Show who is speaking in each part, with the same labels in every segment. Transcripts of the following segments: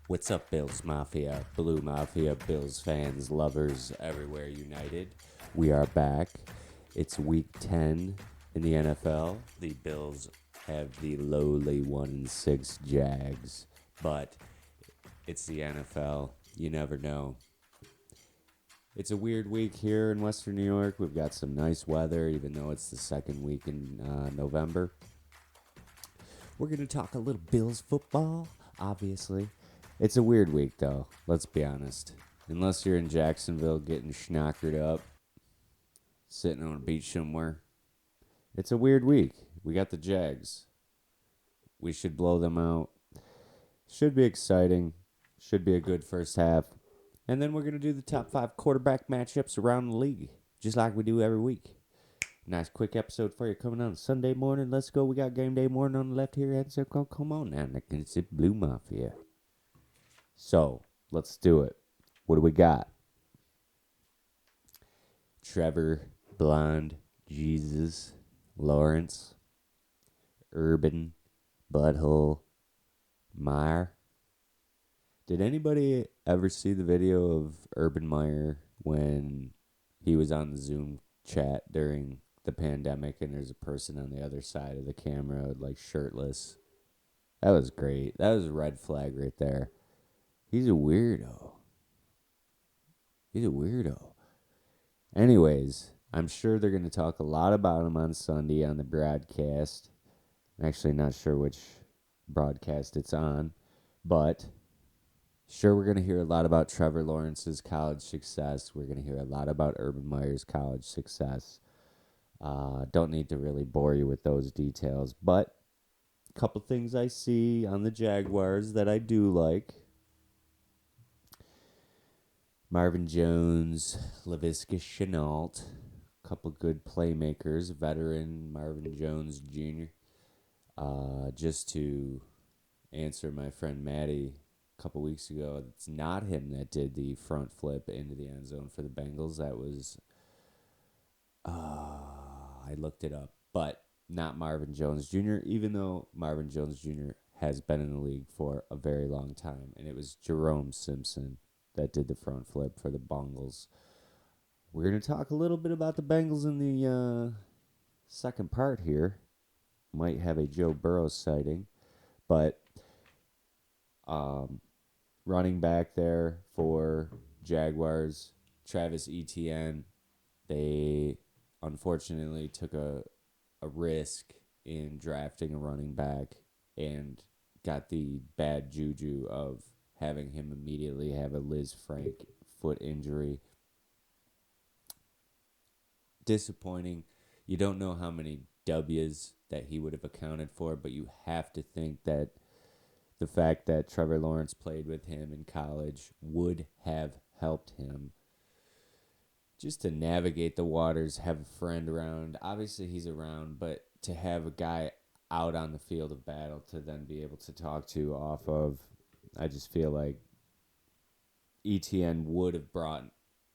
Speaker 1: What's up, Bills Mafia, Blue Mafia, Bills fans, lovers everywhere united? We are back. It's week 10 in the NFL. The Bills have the lowly 1-6 Jags, but it's the NFL. You never know. It's a weird week here in Western New York. We've got some nice weather, even though it's the second week in November. We're going to talk a little Bills football, obviously. It's a weird week, though. Let's be honest. Unless you're in Jacksonville getting schnockered up, sitting on a beach somewhere, it's a weird week. We got the Jags. We should blow them out. Should be exciting. Should be a good first half. And then we're going to do the top 5 quarterback matchups around the league, just like we do every week. Nice quick episode for you coming on Sunday morning. Let's go. We got game day morning on the left here. And so come on now. It's the Blue Mafia. So, let's do it. What do we got? Trevor, Blonde, Jesus, Lawrence, Urban, Butthole, Meyer. Did anybody ever see the video of Urban Meyer when he was on the Zoom chat during the pandemic and there's a person on the other side of the camera, like shirtless? That was great. That was a red flag right there. He's a weirdo. Anyways, I'm sure they're going to talk a lot about him on Sunday on the broadcast. I'm actually not sure which broadcast it's on, but sure, we're going to hear a lot about Trevor Lawrence's college success. We're going to hear a lot about Urban Meyer's college success. Don't need to really bore you with those details, but a couple things I see on the Jaguars that I do like. Marvin Jones, Laviska Shenault, a couple good playmakers, veteran Marvin Jones Jr. Just to answer my friend Maddie a couple weeks ago, it's not him that did the front flip into the end zone for the Bengals. That was, I looked it up, but not Marvin Jones Jr., even though Marvin Jones Jr. has been in the league for a very long time, and it was Jerome Simpson that did the front flip for the Bengals. We're going to talk a little bit about the Bengals in the second part here. Might have a Joe Burrow sighting, but running back there for Jaguars, Travis Etienne, they unfortunately took a risk in drafting a running back and got the bad juju of having him immediately have a Liz Frank foot injury. Disappointing. You don't know how many W's that he would have accounted for, but you have to think that the fact that Trevor Lawrence played with him in college would have helped him just to navigate the waters, have a friend around. Obviously, he's around, but to have a guy out on the field of battle to then be able to talk to off of, I just feel like ETN would have brought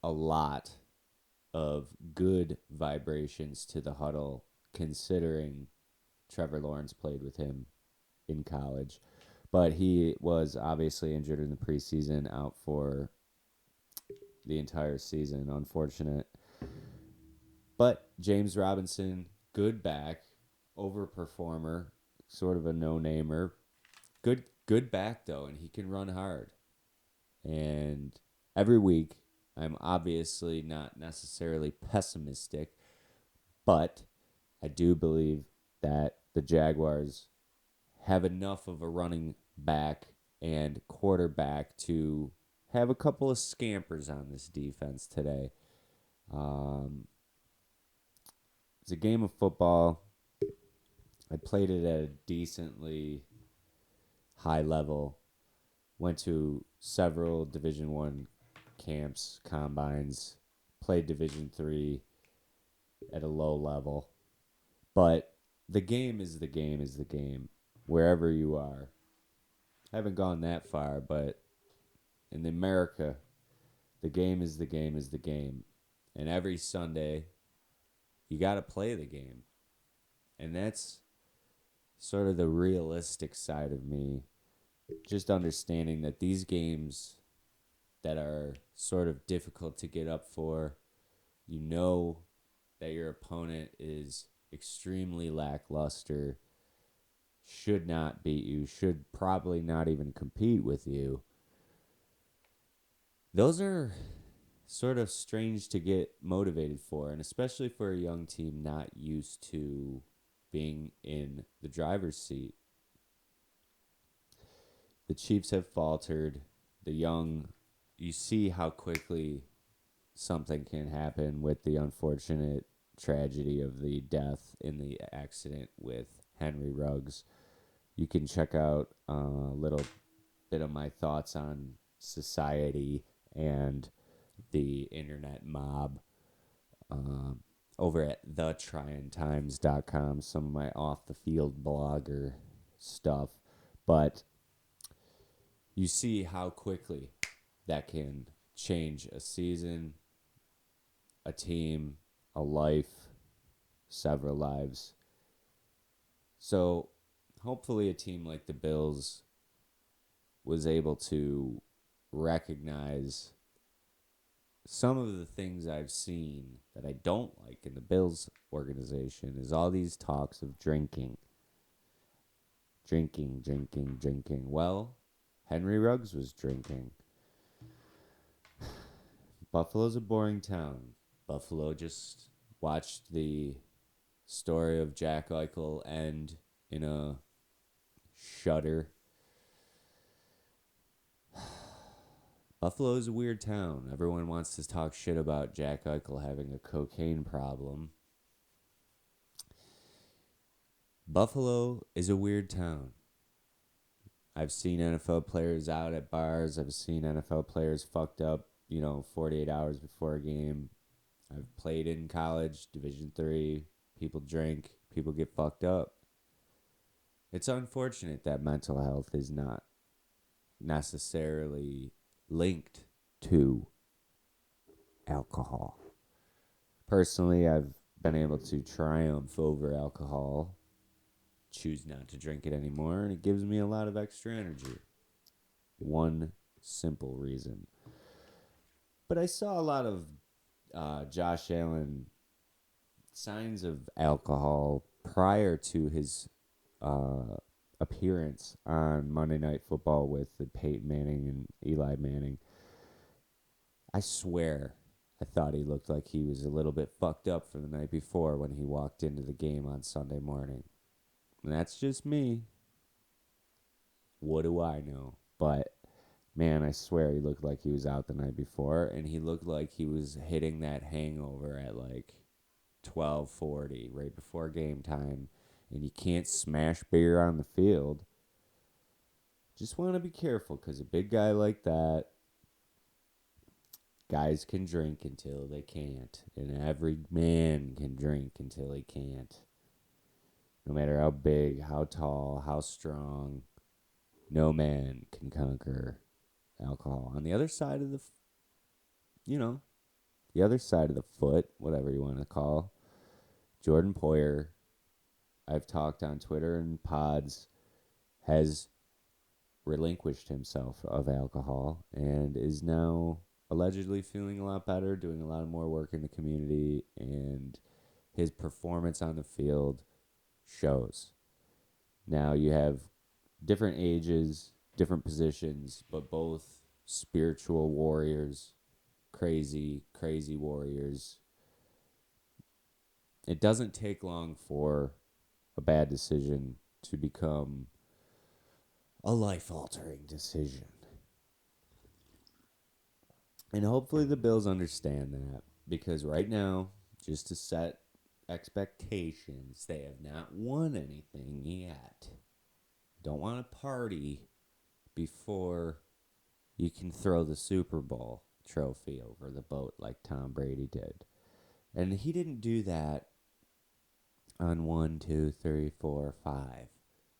Speaker 1: a lot of good vibrations to the huddle, considering Trevor Lawrence played with him in college. But he was obviously injured in the preseason, out for the entire season. Unfortunate. But James Robinson, good back, overperformer, sort of a no-namer. Good back, though, and he can run hard. And every week, I'm obviously not necessarily pessimistic, but I do believe that the Jaguars have enough of a running back and quarterback to have a couple of scampers on this defense today. It's a game of football. I played it at a decently high level. Went to several Division One camps, combines. Played Division Three at a low level. But the game is the game is the game, wherever you are. I haven't gone that far, but in America, the game is the game is the game. And every Sunday, you got to play the game. And that's sort of the realistic side of me just understanding that these games that are sort of difficult to get up for, you know that your opponent is extremely lackluster, should not beat you, should probably not even compete with you. Those are sort of strange to get motivated for, and especially for a young team not used to being in the driver's seat. The Chiefs have faltered. You see how quickly something can happen with the unfortunate tragedy of the death in the accident with Henry Ruggs. You can check out a little bit of my thoughts on society and the internet mob over at thetryingtimes.com, some of my off the field blogger stuff. But you see how quickly that can change a season, a team, a life, several lives. So hopefully a team like the Bills was able to recognize some of the things I've seen that I don't like in the Bills organization is all these talks of drinking. Drinking, drinking, drinking. Well, Henry Ruggs was drinking. Buffalo's a boring town. Buffalo just watched the story of Jack Eichel end in a shudder. Buffalo is a weird town. Everyone wants to talk shit about Jack Eichel having a cocaine problem. Buffalo is a weird town. I've seen NFL players out at bars. I've seen NFL players fucked up, 48 hours before a game. I've played in college, Division III. People drink. People get fucked up. It's unfortunate that mental health is not necessarily linked to alcohol. Personally, I've been able to triumph over alcohol, choose not to drink it anymore, and it gives me a lot of extra energy. One simple reason. But I saw a lot of Josh Allen signs of alcohol prior to his appearance on Monday Night Football with Peyton Manning and Eli Manning. I swear I thought he looked like he was a little bit fucked up from the night before when he walked into the game on Sunday morning. And that's just me. What do I know? But man, I swear he looked like he was out the night before, and he looked like he was hitting that hangover at like 12:40 right before game time, and you can't smash beer on the field. Just want to be careful because a big guy like that, guys can drink until they can't, and every man can drink until he can't. No matter how big, how tall, how strong, no man can conquer alcohol. On the other side of the other side of the foot, whatever you want to call, Jordan Poyer, I've talked on Twitter and pods, has relinquished himself of alcohol and is now allegedly feeling a lot better, doing a lot more work in the community, and his performance on the field shows. Now you have different ages, different positions, but both spiritual warriors, crazy, crazy warriors. It doesn't take long for a bad decision to become a life-altering decision. And hopefully the Bills understand that, because right now, just to set expectations, they have not won anything yet. Don't want to party before you can throw the Super Bowl trophy over the boat like Tom Brady did. And he didn't do that on 1, 2, 3, 4, 5.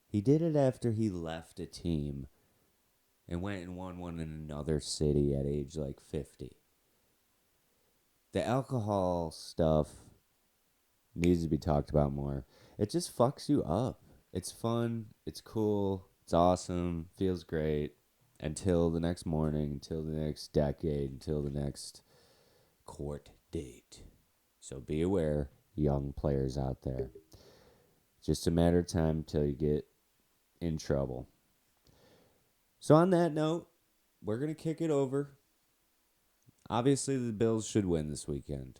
Speaker 1: He did it after he left a team and went and won one in another city at age like 50. The alcohol stuff needs to be talked about more. It just fucks you up. It's fun. It's cool. It's awesome. Feels great. Until the next morning, until the next decade, until the next court date. So be aware, young players out there. Just a matter of time until you get in trouble. So on that note, we're going to kick it over. Obviously, the Bills should win this weekend.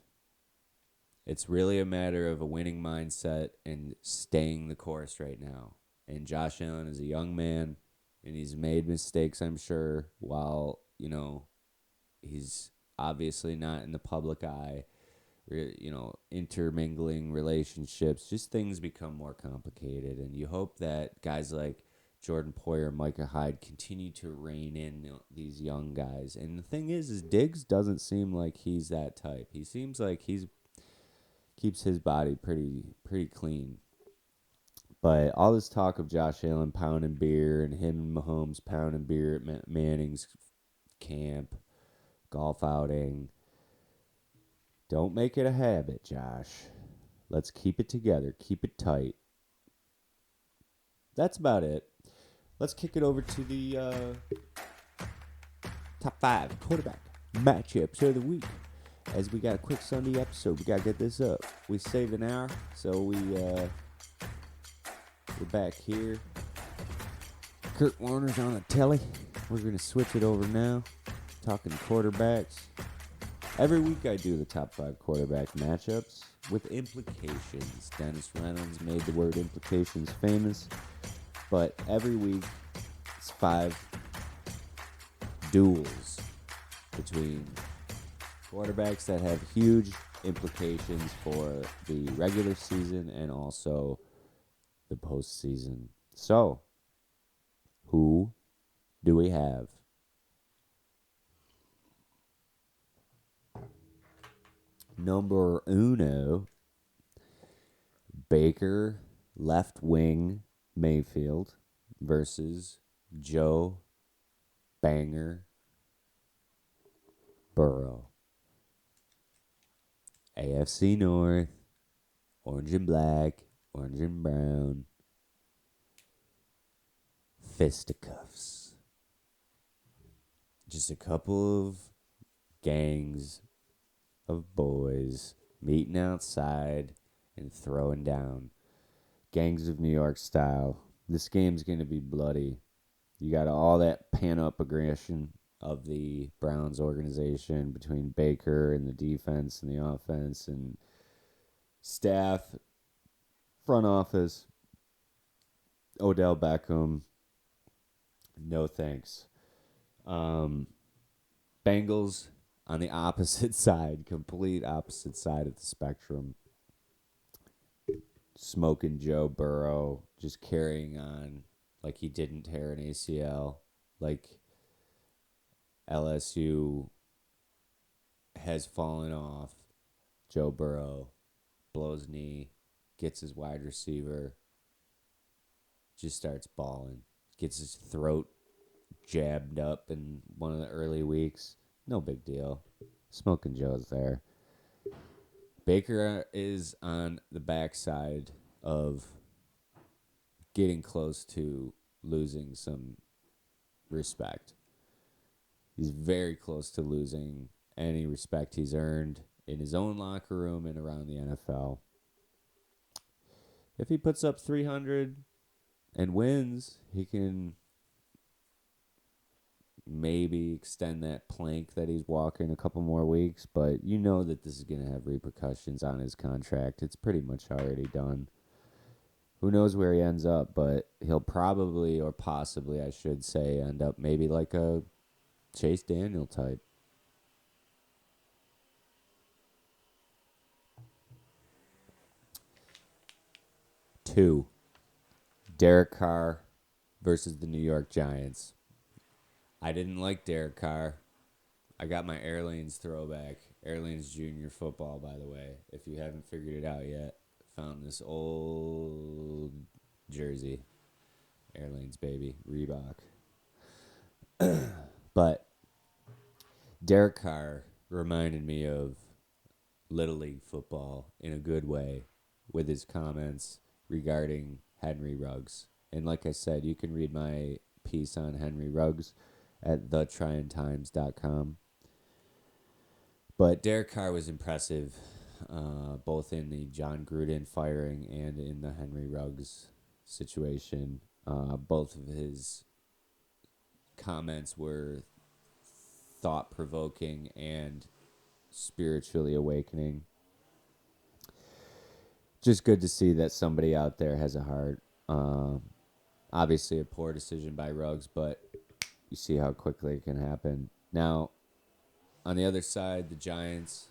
Speaker 1: It's really a matter of a winning mindset and staying the course right now. And Josh Allen is a young man, and he's made mistakes, I'm sure, while, he's obviously not in the public eye, intermingling relationships. Just things become more complicated. And you hope that guys like Jordan Poyer and Micah Hyde continue to rein in these young guys. And the thing is Diggs doesn't seem like he's that type. He seems like he's keeps his body pretty clean. But all this talk of Josh Allen pounding beer and him and Mahomes pounding beer at Manning's camp, golf outing, don't make it a habit, Josh. Let's keep it together. Keep it tight. That's about it. Let's kick it over to the top 5 quarterback matchups of the week. As we got a quick Sunday episode, we got to get this up. We saved an hour, so we're back here. Kurt Warner's on the telly. We're going to switch it over now. Talking quarterbacks. Every week I do the top 5 quarterback matchups with implications. Dennis Reynolds made the word implications famous. But every week it's 5 duels between quarterbacks that have huge implications for the regular season and also the postseason. So, who do we have? Number uno, Baker left wing Mayfield versus Joe Banger Burrow. AFC North, orange and black, orange and brown, fisticuffs. Just a couple of gangs of boys meeting outside and throwing down. Gangs of New York style. This game's going to be bloody. You got all that pan-up aggression of the Browns organization between Baker and the defense and the offense and staff, front office, Odell Beckham. No thanks. Bengals on the opposite side, complete opposite side of the spectrum. Smoking Joe Burrow, just carrying on like he didn't tear an ACL, like LSU has fallen off. Joe Burrow blows knee, gets his wide receiver, just starts balling, gets his throat jabbed up in one of the early weeks. No big deal. Smoking Joe's there. Baker is on the backside of getting close to losing some respect. He's very close to losing any respect he's earned in his own locker room and around the NFL. If he puts up 300 and wins, he can maybe extend that plank that he's walking a couple more weeks, but you know that this is going to have repercussions on his contract. It's pretty much already done. Who knows where he ends up, but he'll probably, or possibly, I should say, end up maybe like a Chase Daniel type. Two, Derek Carr versus the New York Giants. I didn't like Derek Carr. I got my Airlanes throwback. Airlanes Junior football, by the way. If you haven't figured it out yet, found this old jersey. Airlanes, baby. Reebok. But Derek Carr reminded me of Little League football in a good way with his comments regarding Henry Ruggs And like I said, you can read my piece on Henry Ruggs at thetryingtimes.com. But Derek Carr was impressive, both in the John Gruden firing and in the Henry Ruggs situation. Both of his comments were thought provoking and spiritually awakening. Just good to see that somebody out there has a heart. Obviously, a poor decision by Ruggs, but you see how quickly it can happen. Now, on the other side, the Giants.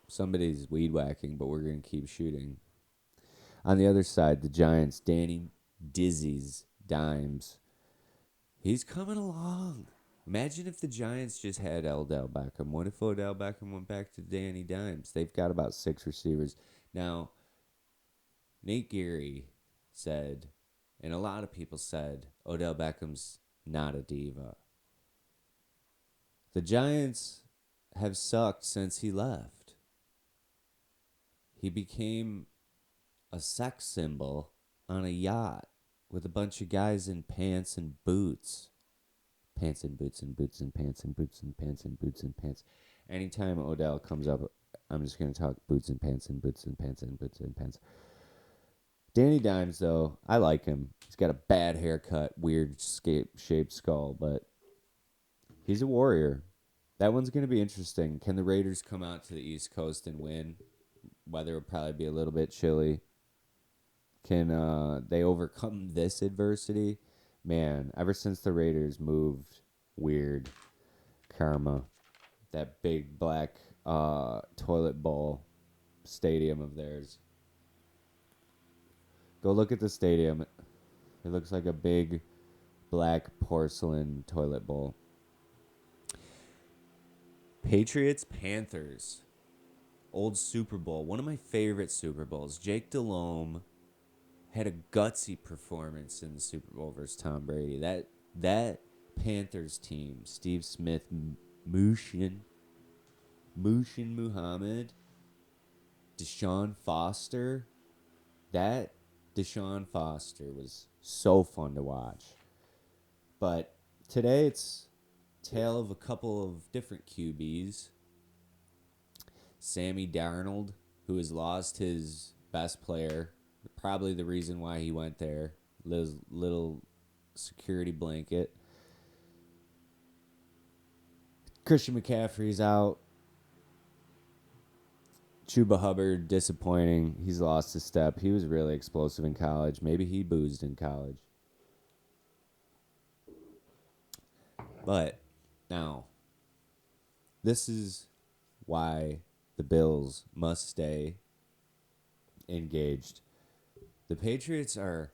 Speaker 1: Somebody's weed whacking, but we're going to keep shooting. On the other side, the Giants, Danny Dizzy's Dimes. He's coming along. Imagine if the Giants just had Odell Beckham. What if Odell Beckham went back to Danny Dimes? They've got about 6 receivers. Now, Nate Geary said, and a lot of people said, Odell Beckham's not a diva. The Giants have sucked since he left. He became a sex symbol on a yacht with a bunch of guys in pants and boots. Pants and boots and boots and pants and boots and pants and boots and pants. Anytime Odell comes up, I'm just going to talk boots and pants and boots and pants and boots and pants. Danny Dimes, though, I like him. He's got a bad haircut, weird shaped skull, but he's a warrior. That one's going to be interesting. Can the Raiders come out to the East Coast and win? Weather will probably be a little bit chilly. Can they overcome this adversity? Man, ever since the Raiders moved, weird karma. That big black toilet bowl stadium of theirs. Go look at the stadium. It looks like a big black porcelain toilet bowl. Patriots, Panthers. Old Super Bowl. One of my favorite Super Bowls. Jake Delhomme had a gutsy performance in the Super Bowl versus Tom Brady. That Panthers team, Steve Smith, Mushin Muhammad, Deshaun Foster. That Deshaun Foster was so fun to watch. But today it's tale of a couple of different QBs. Sammy Darnold, who has lost his best player. Probably the reason why he went there. Little security blanket. Christian McCaffrey's out. Chuba Hubbard, disappointing. He's lost his step. He was really explosive in college. Maybe he boozed in college. But now, this is why the Bills must stay engaged. The Patriots are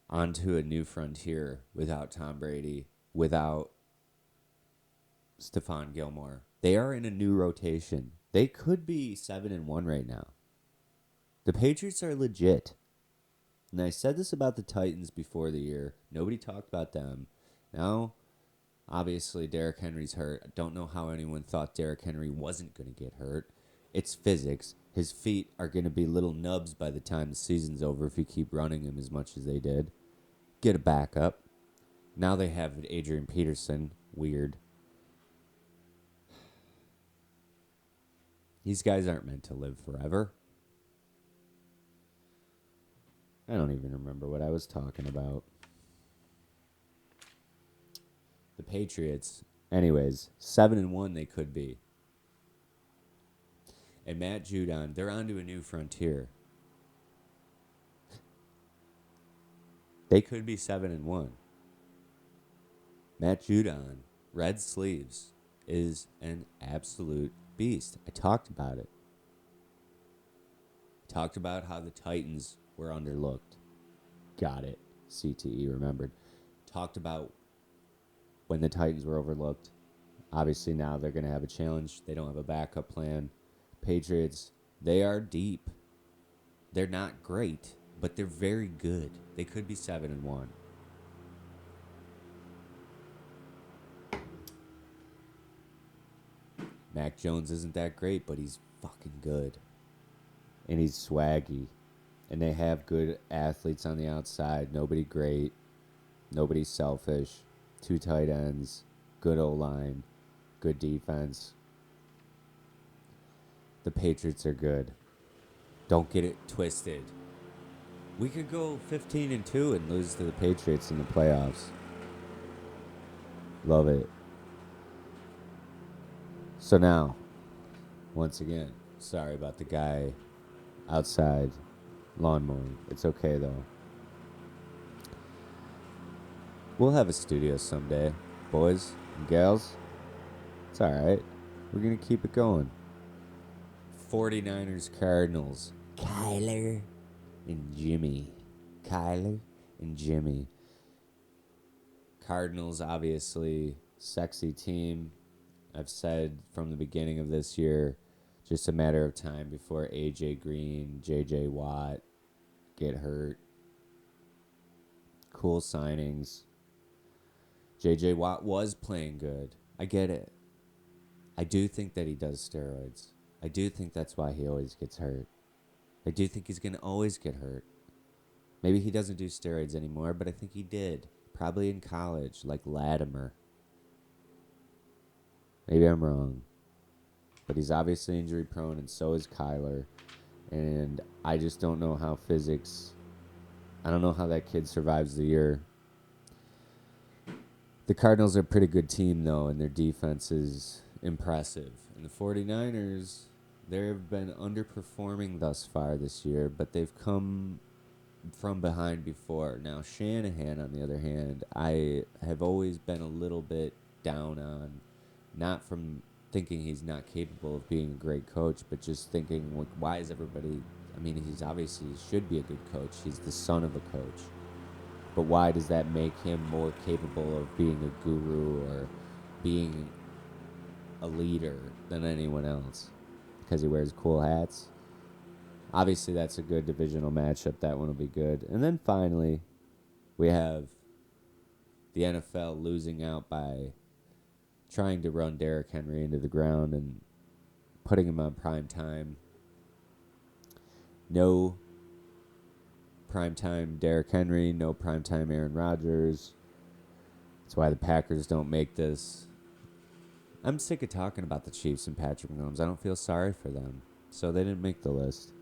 Speaker 1: onto a new frontier without Tom Brady, without Stephon Gilmore. They are in a new rotation. They could be 7-1 right now. The Patriots are legit. And I said this about the Titans before the year. Nobody talked about them. Now, obviously, Derrick Henry's hurt. I don't know how anyone thought Derrick Henry wasn't going to get hurt. It's physics. His feet are going to be little nubs by the time the season's over if you keep running him as much as they did. Get a backup. Now they have Adrian Peterson. Weird. These guys aren't meant to live forever. I don't even remember what I was talking about. The Patriots. Anyways, 7-1 they could be. And Matt Judon, they're onto a new frontier. They could be 7-1. Matt Judon, red sleeves, is an absolute beast. I talked about it. Talked about how the Titans were underlooked. Got it. CTE remembered. Talked about when the Titans were overlooked. Obviously now they're going to have a challenge. They don't have a backup plan. Patriots, they are deep. They're not great, but they're very good. They could be 7-1. Mac Jones isn't that great, but he's fucking good. And he's swaggy. And they have good athletes on the outside. Nobody great. Nobody selfish. 2 tight ends. Good O-line. Good defense. The Patriots are good. Don't get it twisted. We could go 15-2 and lose to the Patriots in the playoffs. Love it. So now, once again, sorry about the guy outside lawn mowing. It's okay though. We'll have a studio someday, boys and gals. It's alright. We're going to keep it going. 49ers Cardinals. Kyler and Jimmy. Kyler and Jimmy. Cardinals, obviously, sexy team. I've said from the beginning of this year, just a matter of time before A.J. Green, J.J. Watt get hurt. Cool signings. J.J. Watt was playing good. I get it. I do think that he does steroids. I do think that's why he always gets hurt. I do think he's going to always get hurt. Maybe he doesn't do steroids anymore, but I think he did. Probably in college, like Latimer. Maybe I'm wrong. But he's obviously injury prone, and so is Kyler. And I just don't know how I don't know how that kid survives the year. The Cardinals are a pretty good team, though, and their defense is impressive. And the 49ers, they've been underperforming thus far this year, but they've come from behind before. Now, Shanahan, on the other hand, I have always been a little bit down on, not from thinking he's not capable of being a great coach, but just thinking, like, why is everybody... I mean, he should be a good coach. He's the son of a coach. But why does that make him more capable of being a guru or being a leader than anyone else? Because he wears cool hats? Obviously, that's a good divisional matchup. That one will be good. And then finally, we have the NFL losing out by trying to run Derrick Henry into the ground and putting him on prime time. No primetime Derrick Henry, no primetime Aaron Rodgers. That's why the Packers don't make this. I'm sick of talking about the Chiefs and Patrick Mahomes. I don't feel sorry for them. So they didn't make the list.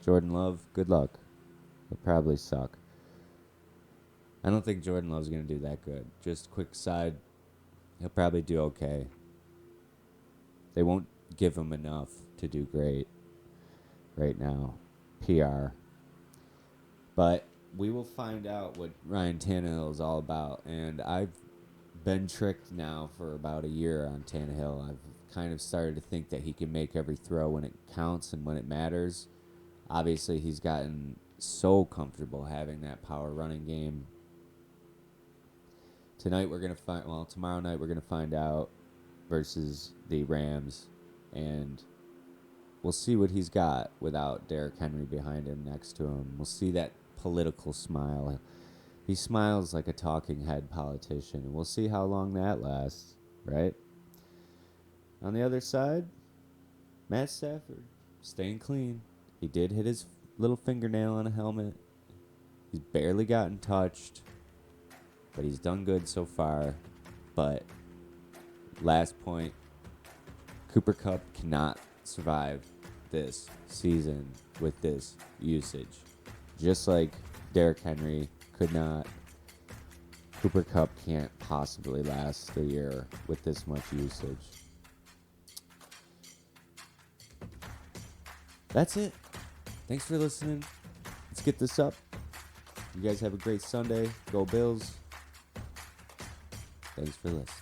Speaker 1: Jordan Love, good luck. He'll probably suck. I don't think Jordan Love's going to do that good. Just quick side, he'll probably do okay. They won't give him enough to do great right now. PR. But we will find out what Ryan Tannehill is all about. And I've been tricked now for about a year on Tannehill. I've kind of started to think that he can make every throw when it counts and when it matters. Obviously, he's gotten so comfortable having that power running game. Tomorrow night we're going to find out versus the Rams. And we'll see what he's got without Derrick Henry behind him next to him. We'll see that political smile. He smiles like a talking head politician, and we'll see how long that lasts, right? On the other side, Matt Stafford, staying clean. He did hit his little fingernail on a helmet. He's barely gotten touched, but he's done good so far. But last point, Cooper Kupp cannot survive this season with this usage. Just like Derrick Henry could not, Cooper Kupp can't possibly last a year with this much usage. That's it. Thanks for listening. Let's get this up. You guys have a great Sunday. Go Bills. Thanks for listening.